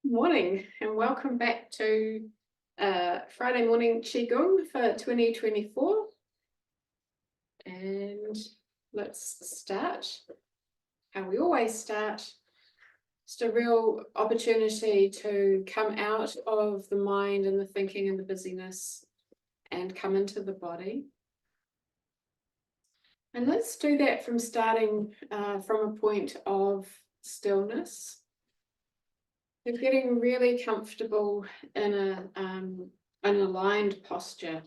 Morning and welcome back to Friday morning Qigong for 2024. And let's start how we always start. Just a real opportunity to come out of the mind and the thinking and the busyness and come into the body. And let's do that from starting from a point of stillness. We're getting really comfortable in an aligned posture.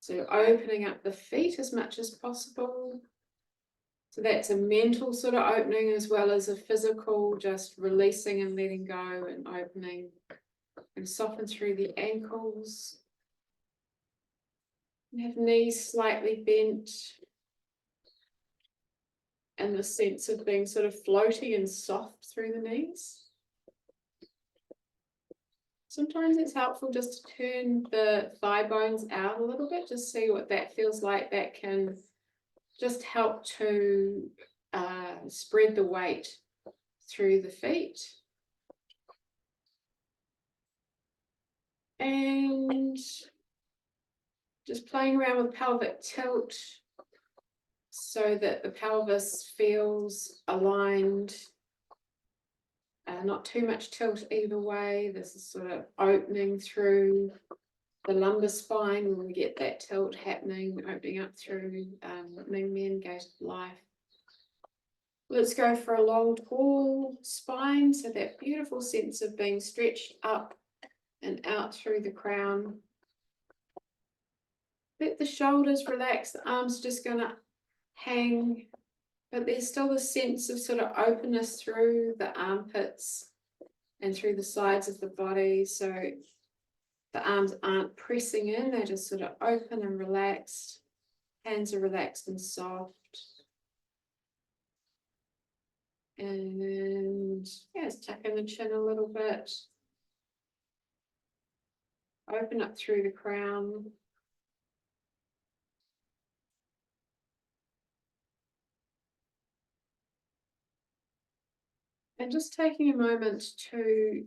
So opening up the feet as much as possible. So that's a mental sort of opening as well as a physical, just releasing and letting go and opening. And soften through the ankles. And have knees slightly bent. And the sense of being sort of floaty and soft through the knees. Sometimes it's helpful just to turn the thigh bones out a little bit, just see what that feels like. That can just help to spread the weight through the feet. And just playing around with pelvic tilt so that the pelvis feels aligned. Not too much tilt either way. This is sort of opening through the lumbar spine when we get that tilt happening, opening up through Ming Men Gate of Life. Let's go for a long, tall spine, so that beautiful sense of being stretched up and out through the crown. Let the shoulders relax, the arms just going to hang, but there's still a sense of sort of openness through the armpits and through the sides of the body, so the arms aren't pressing in, they're just sort of open and relaxed. Hands are relaxed and soft. And let's tuck in the chin a little bit. Open up through the crown. And just taking a moment to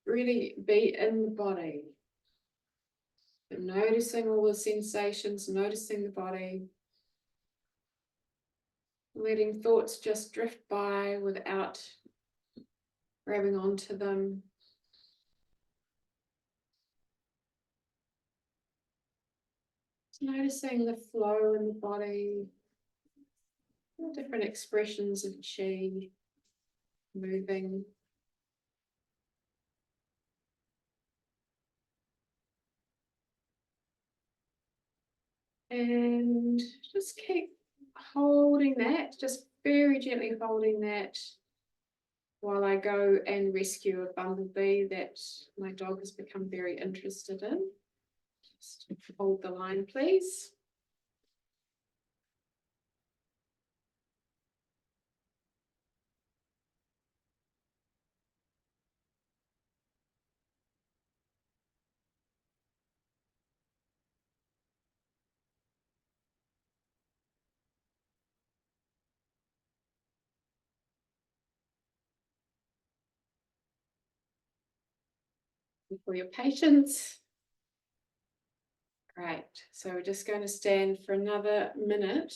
really be in the body. And noticing all the sensations, noticing the body. Letting thoughts just drift by without grabbing onto them. Just noticing the flow in the body. Different expressions of qi moving. And just keep holding that, just very gently holding that while I go and rescue a bumblebee that my dog has become very interested in. Just hold the line, please. For your patience. Great. So we're just going to stand for another minute.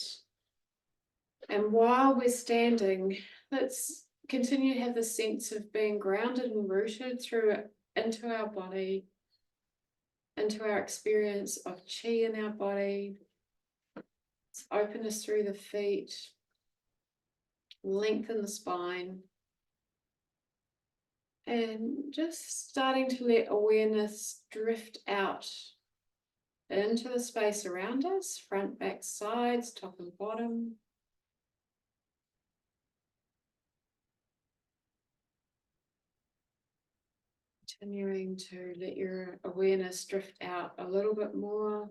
And while we're standing, let's continue to have the sense of being grounded and rooted through it into our body, into our experience of qi in our body. Openness through the feet, lengthen the spine. And just starting to let awareness drift out into the space around us, front, back, sides, top and bottom. Continuing to let your awareness drift out a little bit more,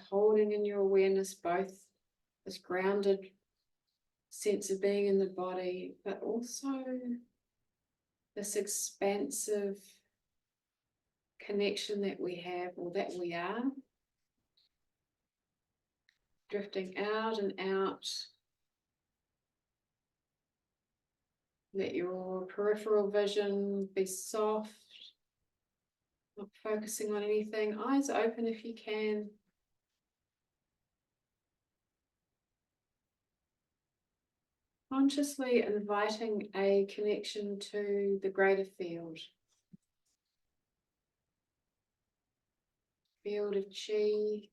holding in your awareness both this grounded sense of being in the body, but also this expansive connection that we have, or that we are, drifting out and out, Let your peripheral vision be soft, not focusing on anything. Eyes open if you can. Consciously inviting a connection to the greater field. Field of chi.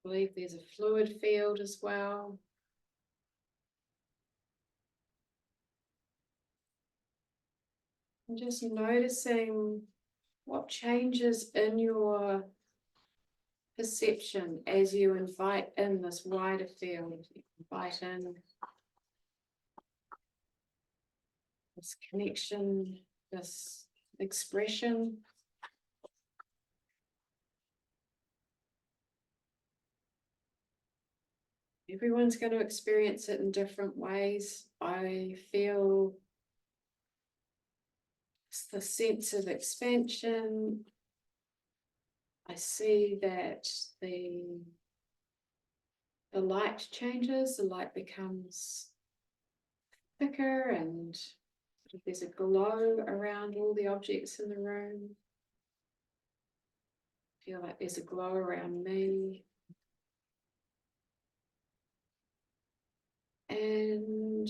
I believe there's a fluid field as well. And just noticing what changes in your perception as you invite in this wider field. You invite in this connection, this expression. Everyone's going to experience it in different ways. I feel the sense of expansion. I see that the light changes, the light becomes thicker, and there's a glow around all the objects in the room. I feel like there's a glow around me. And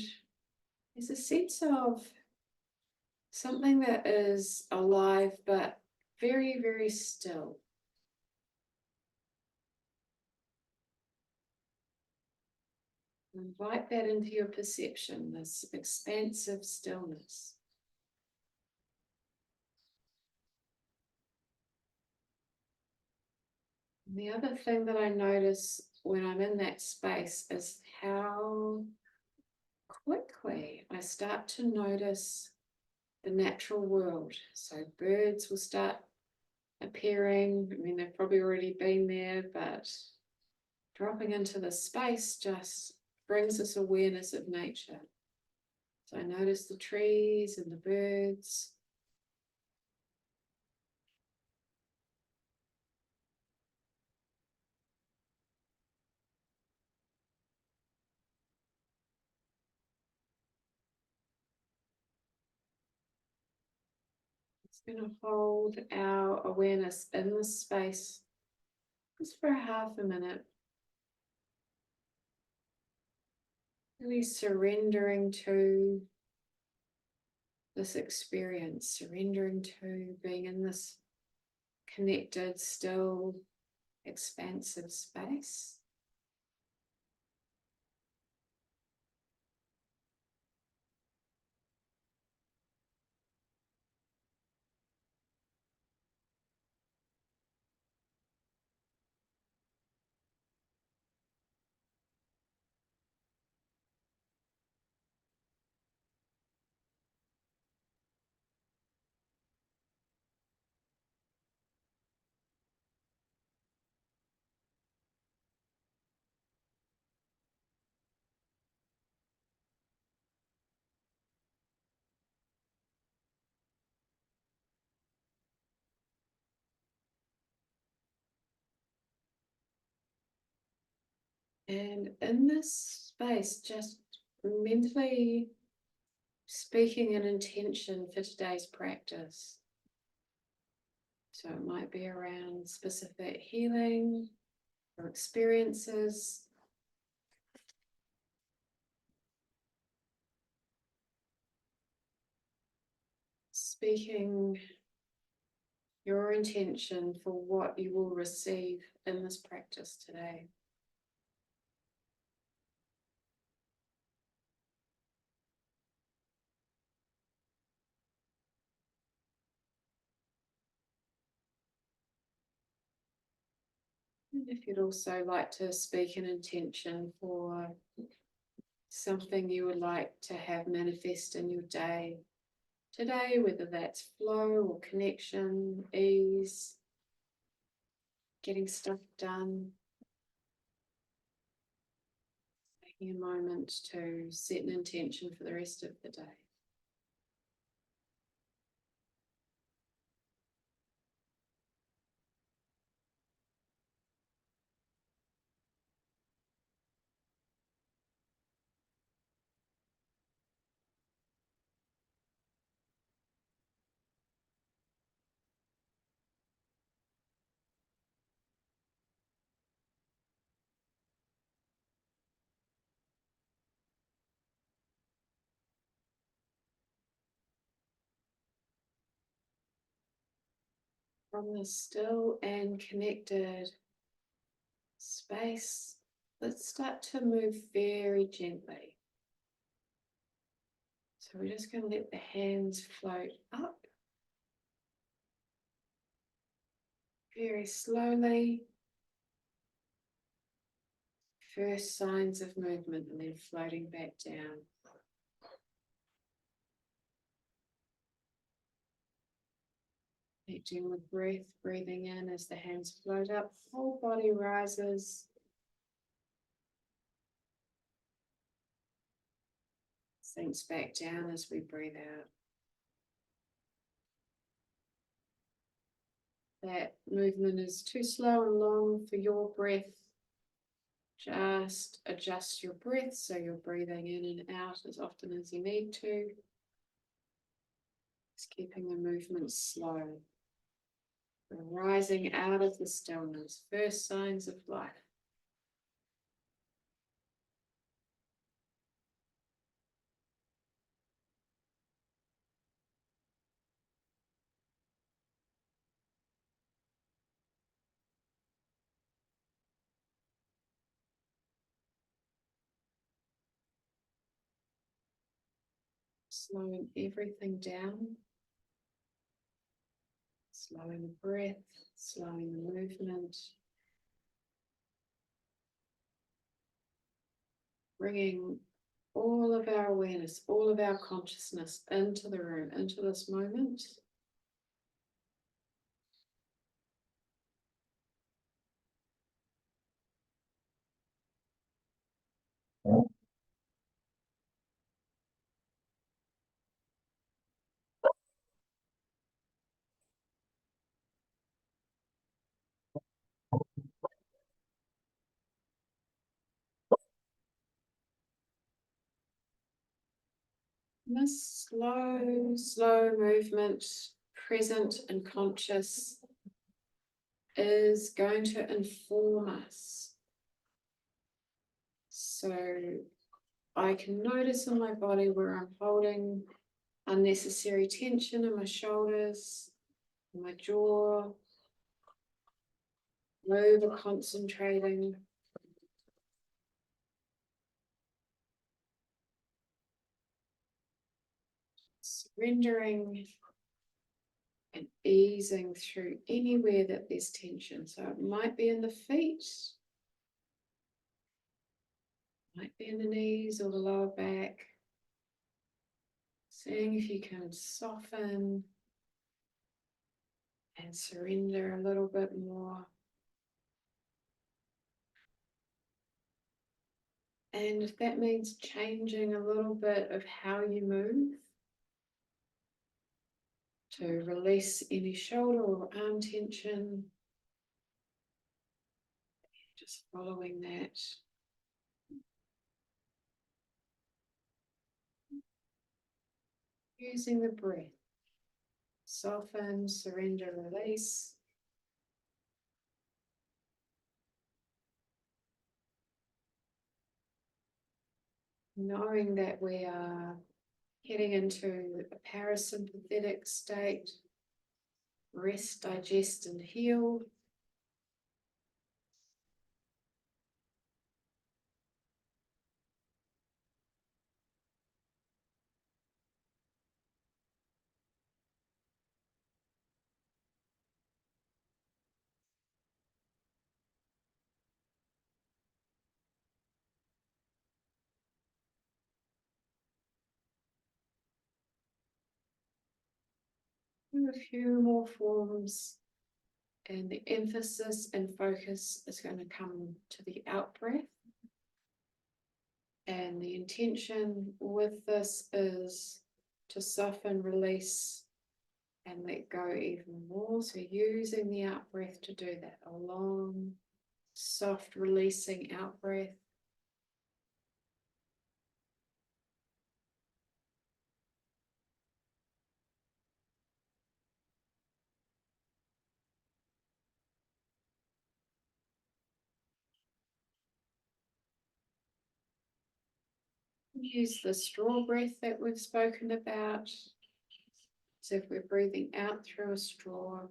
there's a sense of something that is alive but very, very still. Invite that into your perception, this expansive stillness. And the other thing that I notice when I'm in that space is how quickly I start to notice the natural world. So birds will start appearing. I mean, they've probably already been there, but dropping into the space just brings this awareness of nature. So I notice the trees and the birds. It's going to hold our awareness in this space just for half a minute. Really surrendering to this experience, surrendering to being in this connected, still, expansive space. And in this space, just mentally speaking an intention for today's practice. So it might be around specific healing or experiences. Speaking your intention for what you will receive in this practice today. And if you'd also like to speak an intention for something you would like to have manifest in your day today, whether that's flow or connection, ease, getting stuff done, taking a moment to set an intention for the rest of the day. From the still and connected space, let's start to move very gently. So we're just going to let the hands float up very slowly. First signs of movement and then floating back down. Connecting with breath, breathing in as the hands float up, whole body rises. Sinks back down as we breathe out. That movement is too slow and long for your breath. Just adjust your breath so you're breathing in and out as often as you need to. Just keeping the movement slow. We're rising out of the stillness, first signs of life. Slowing everything down. Slowing the breath, slowing the movement. Bringing all of our awareness, all of our consciousness into the room, into this moment. This slow movement, present and conscious, is going to inform us. So I can notice in my body where I'm holding unnecessary tension in my shoulders, in my jaw, over concentrating. Surrendering and easing through anywhere that there's tension. So it might be in the feet, might be in the knees or the lower back. Seeing if you can soften and surrender a little bit more. And if that means changing a little bit of how you move, to release any shoulder or arm tension, just following that. Using the breath. Soften, surrender, release. Knowing that we are heading into a parasympathetic state. Rest, digest, and heal. Do a few more forms, and the emphasis and focus is going to come to the out breath. And the intention with this is to soften, release, and let go even more. So using the out breath to do that, a long, soft, releasing out breath. Use the straw breath that we've spoken about. So if we're breathing out through a straw,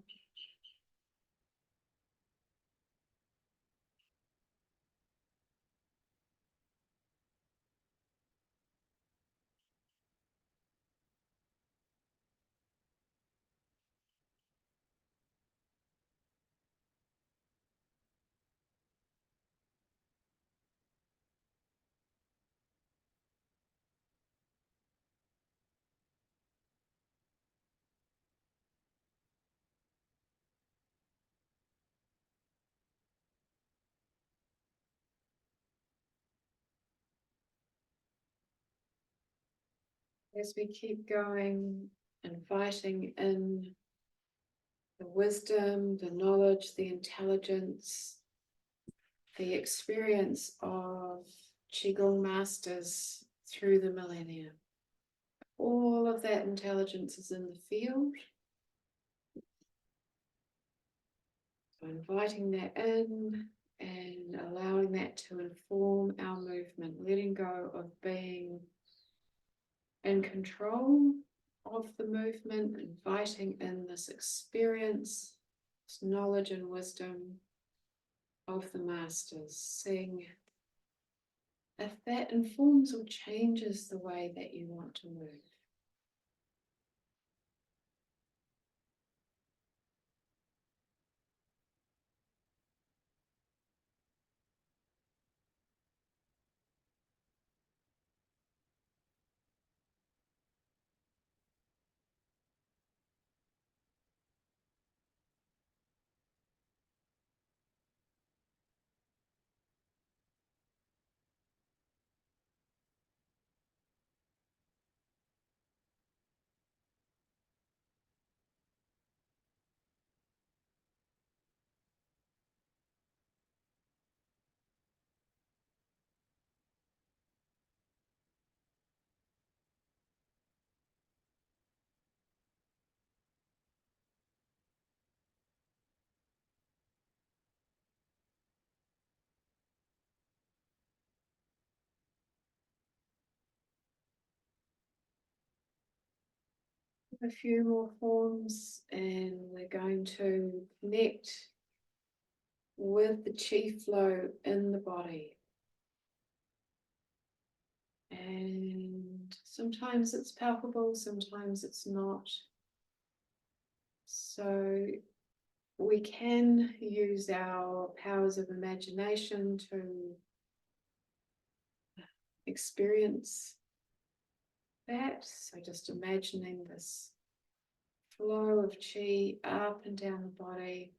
As we keep going, inviting in the wisdom, the knowledge, the intelligence, the experience of Qigong masters through the millennia. All of that intelligence is in the field. So inviting that in and allowing that to inform our movement, letting go of being in control of the movement, inviting in this experience, this knowledge and wisdom of the masters, seeing if that informs or changes the way that you want to move. A few more forms, and we're going to connect with the chi flow in the body. And sometimes it's palpable, sometimes it's not. So we can use our powers of imagination to experience that. So just imagining this flow of chi up and down the body.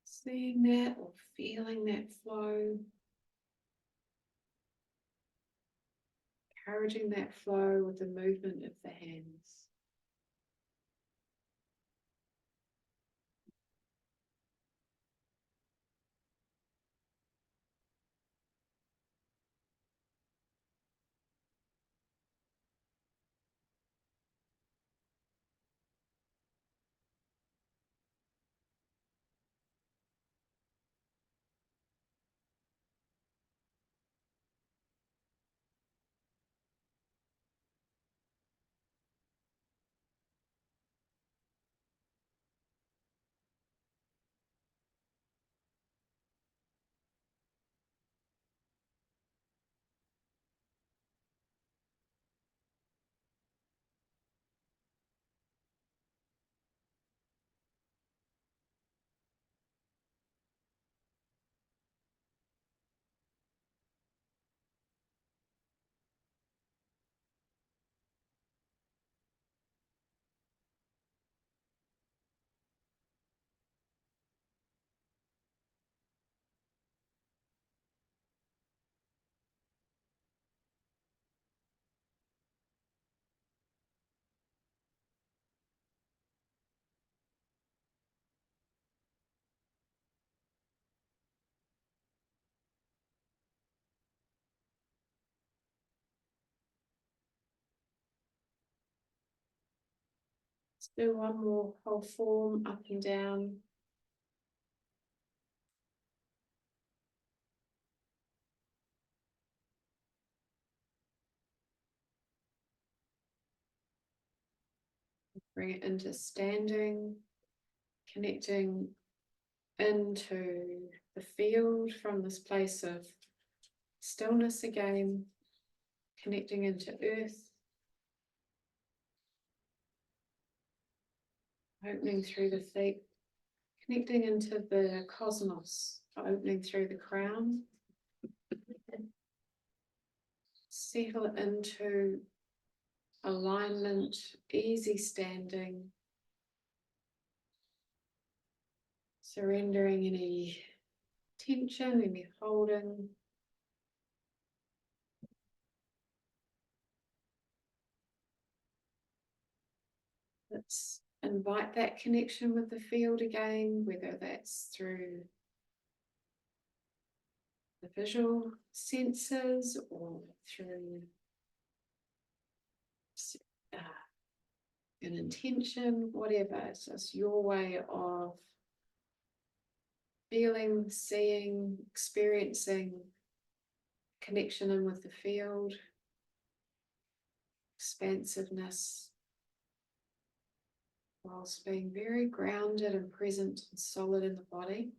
Seeing that or feeling that flow. Encouraging that flow with the movement of the hands. Let's do one more whole form up and down. Bring it into standing, connecting into the field from this place of stillness again, connecting into earth, opening through the feet, connecting into the cosmos, opening through the crown. Settle into alignment, easy standing, surrendering any tension, when we're holding. Let's invite that connection with the field again, whether that's through the visual senses or through an intention, whatever. It's just your way of feeling, seeing, experiencing connection in with the field, expansiveness, whilst being very grounded and present and solid in the body.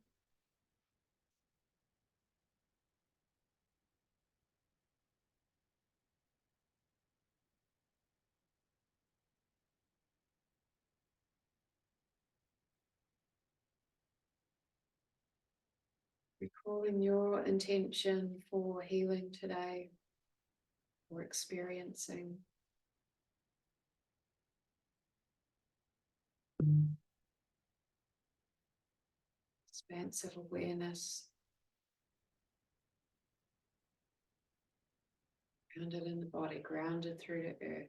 Recalling your intention for healing today or experiencing. Expansive awareness. Grounded in the body, grounded through to earth.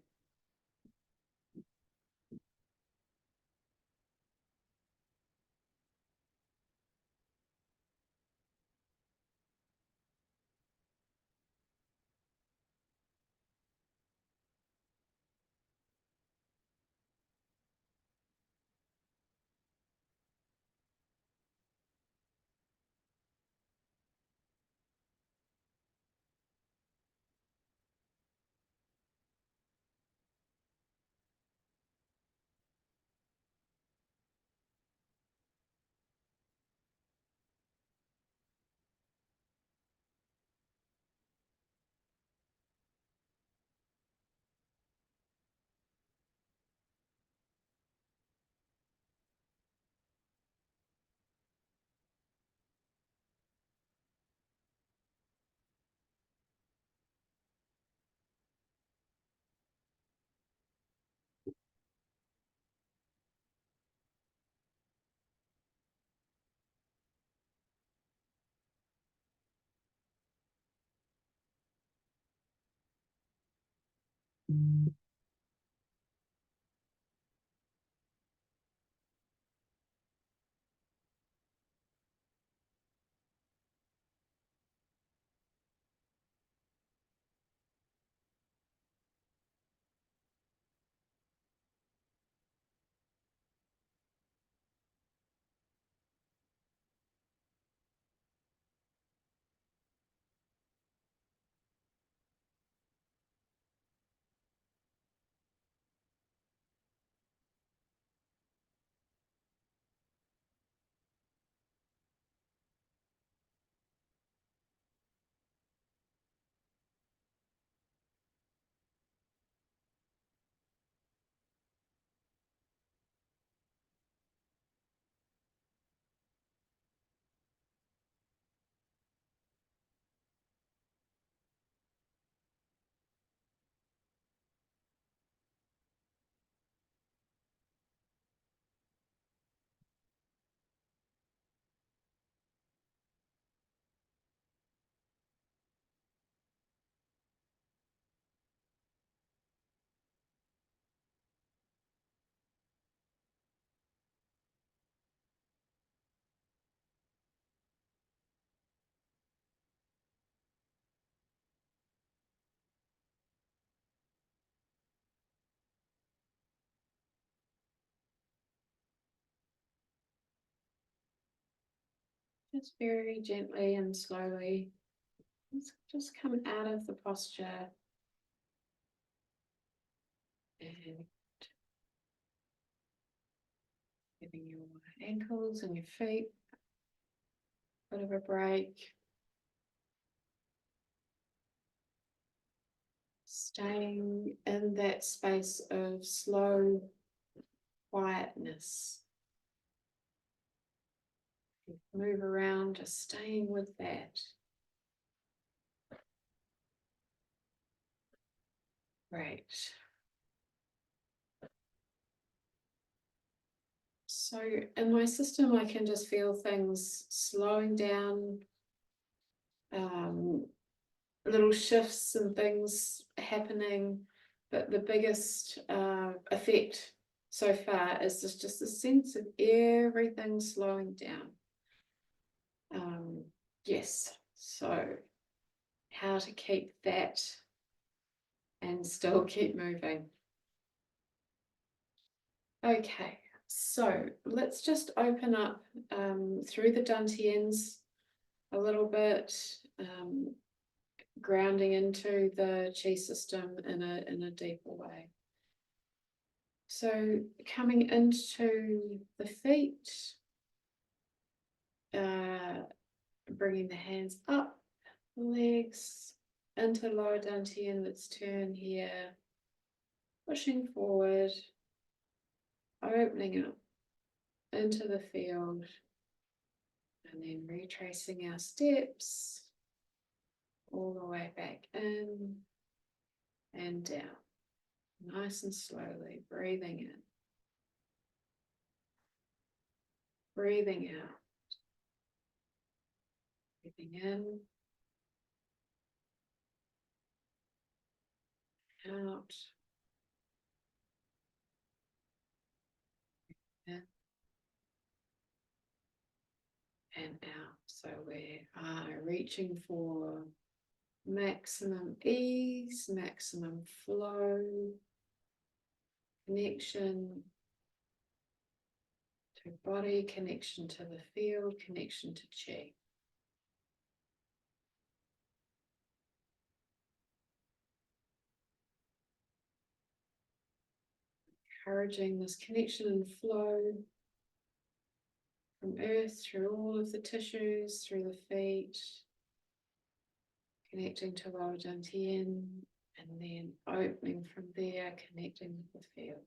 Just very gently and slowly, just come out of the posture and giving your ankles and your feet a bit of a break. Staying in that space of slow quietness. Move around, just staying with that. Great. So in my system, I can just feel things slowing down, little shifts and things happening, but the biggest effect so far is just a sense of everything slowing down. Yes, so how to keep that and still keep moving. Okay, so let's just open up through the dantians a little bit, grounding into the chi system in a deeper way. So coming into the feet, bringing the hands up, legs into lower dantian. Let's turn here, pushing forward, opening up into the field, and then retracing our steps all the way back in and down, nice and slowly, breathing in, breathing out, breathing in, out, in, and out. So we are reaching for maximum ease, maximum flow, connection to body, connection to the field, connection to chi. Encouraging this connection and flow from earth through all of the tissues, through the feet, connecting to lower dantian, and then opening from there, connecting with the field.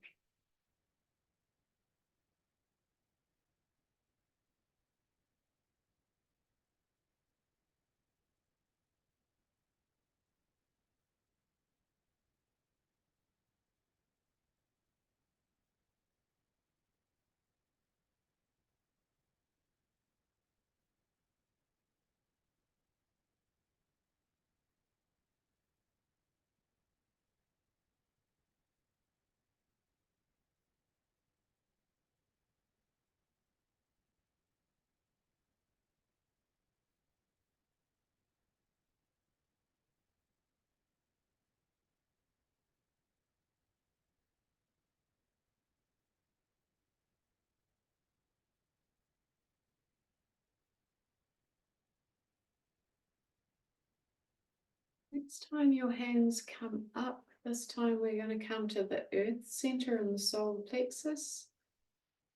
Next time your hands come up, this time we're going to come to the earth center and the solar plexus.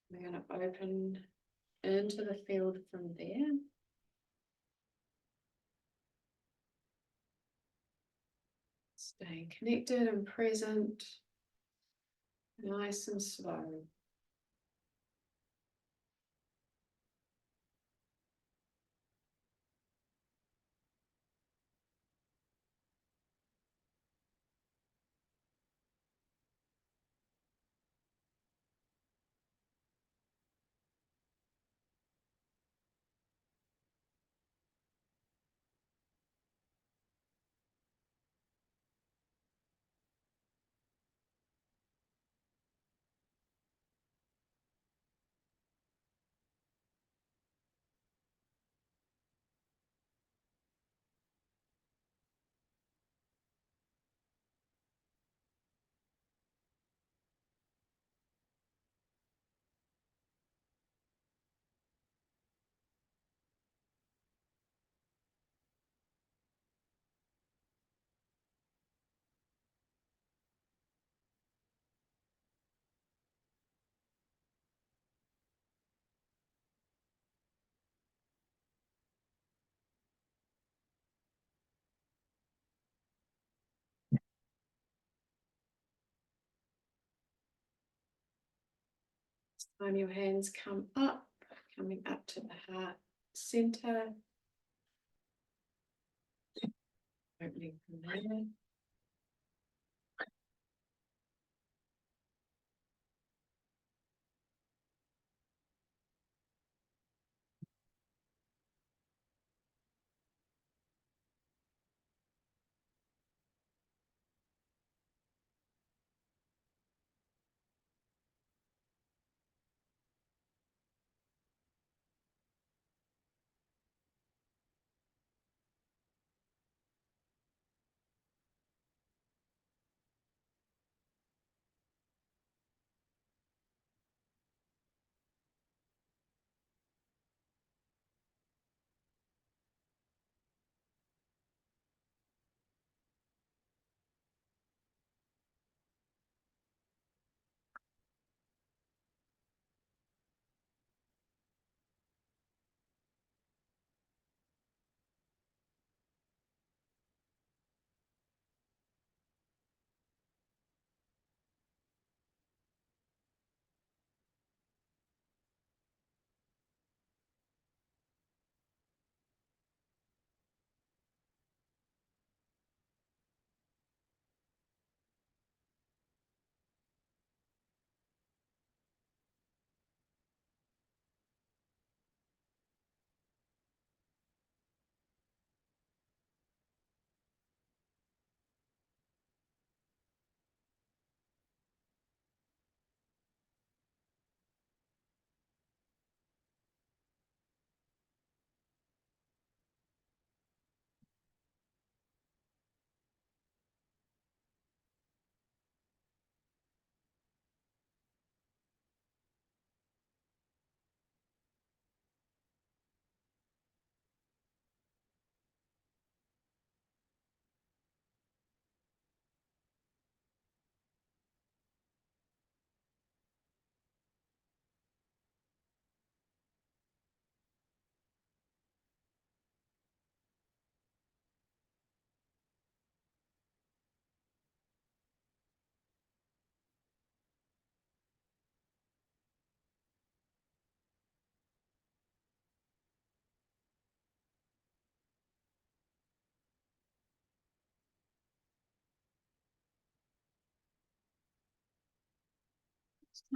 We're going to open into the field from there. Staying connected and present, nice and slow. Time your hands come up, coming up to the heart center. Opening from there.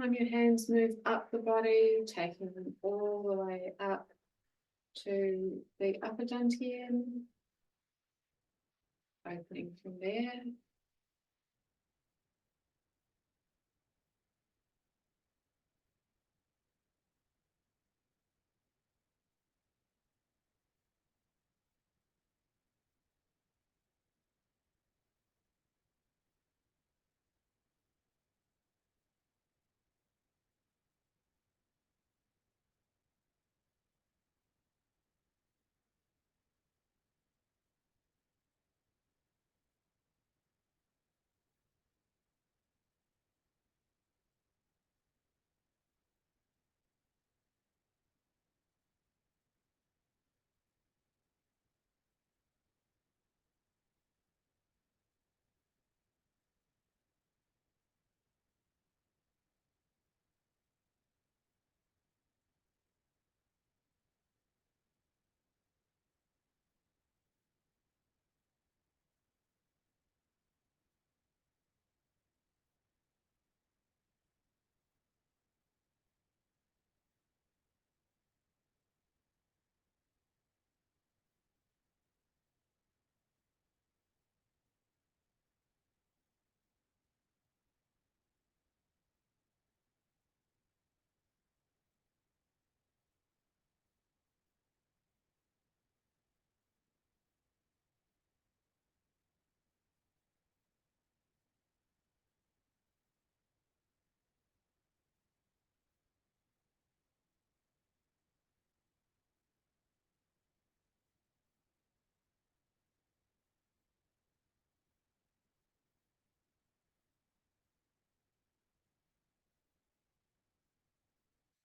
Time your hands move up the body, taking them all the way up to the upper dantian, opening from there.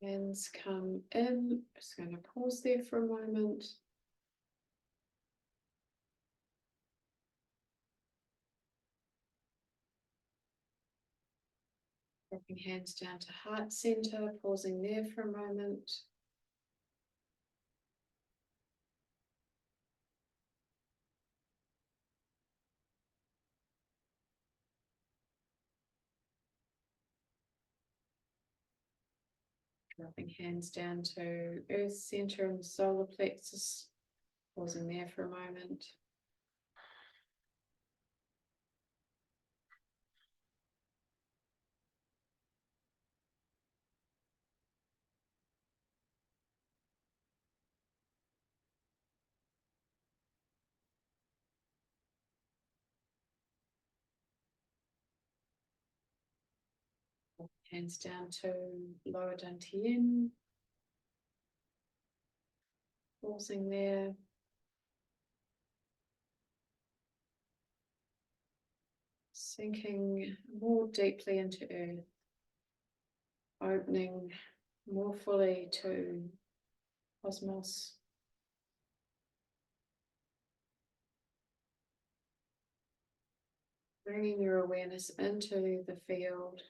Hands come in. Just going to pause there for a moment. Dropping hands down to heart center, pausing there for a moment. Dropping hands down to earth center and solar plexus, pausing there for a moment. Hands down to lower dantian, pausing there. Sinking more deeply into earth, opening more fully to cosmos. Bringing your awareness into the field.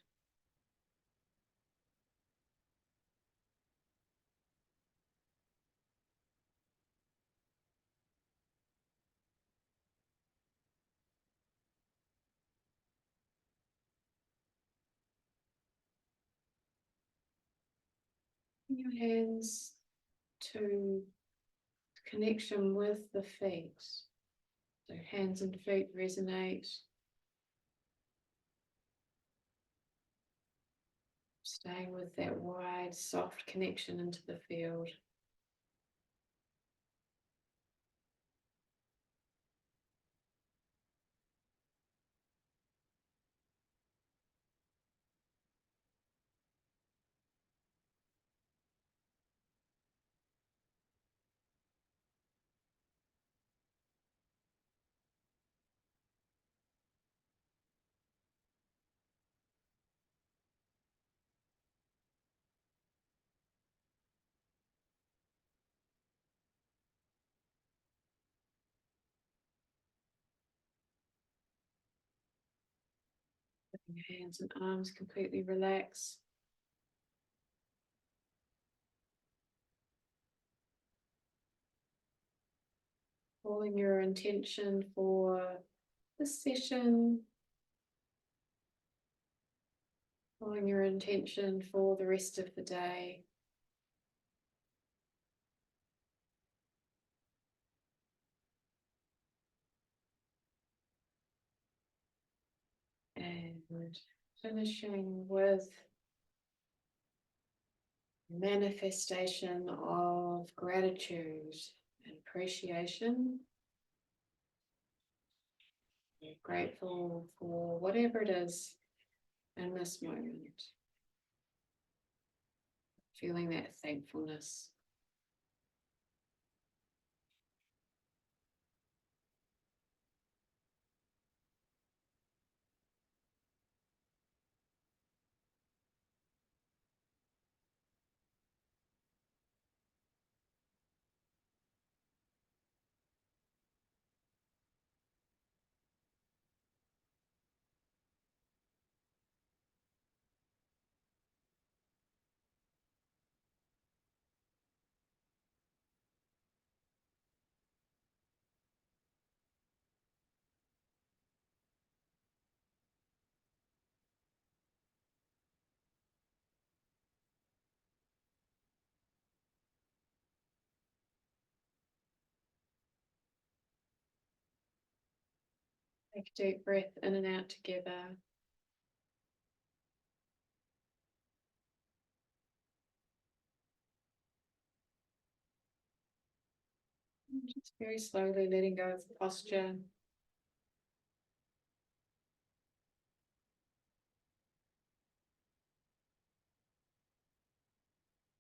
Your hands to connection with the feet. So hands and feet resonate. Staying with that wide, soft connection into the field. Your hands and arms completely relax. Calling your intention for this session. Following your intention for the rest of the day. And finishing with manifestation of gratitude and appreciation. You're grateful for whatever it is in this moment. Feeling that thankfulness. Take a deep breath in and out together. Just very slowly letting go of the posture.